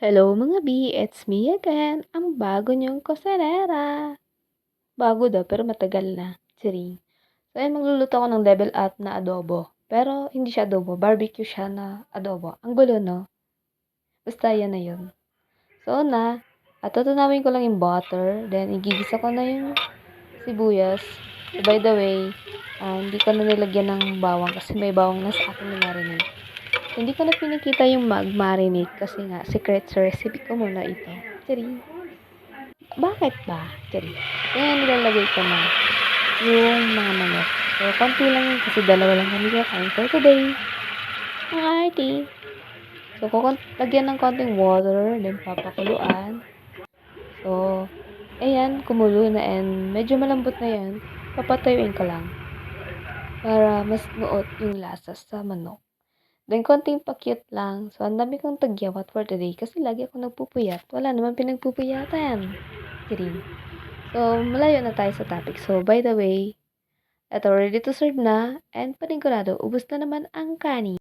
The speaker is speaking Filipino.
Hello mga B, it's me again, ang bago niyong kosenera. Bago daw pero matagal na, charing. So ayun, magluluto ako ng level up na adobo. Pero hindi siya adobo, barbecue siya na adobo. Ang gulo, no? Basta yan na yun. So tutunawin ko lang yung butter, then igigisa ko na yung sibuyas. So, by the way, hindi ko na nilagyan ng bawang kasi may bawang na sa akin na marinate. Hindi ko na pinakita yung mag-marinate kasi nga, secret sa recipe ko muna ito. Charing. Bakit ba? Charing. Kaya nilalagay ko na yung mga manok. So, konti lang yun kasi dalawa lang kami kakain for today. Ang arty. So, lagyan ng konting water, then papakuluan. So, ayan, kumulo na and medyo malambot na yan. Papatayuin ko lang para mas nuot yung lasa sa manok. Then, konting pa-cute lang. So, ang dami kong tagyawat for today kasi lagi ako nagpupuyat. Wala naman pinagpupuyatan. Kidding. So, malayo na tayo sa topic. So, by the way, eto, ready to serve na. And panigurado, ubos na naman ang kanin.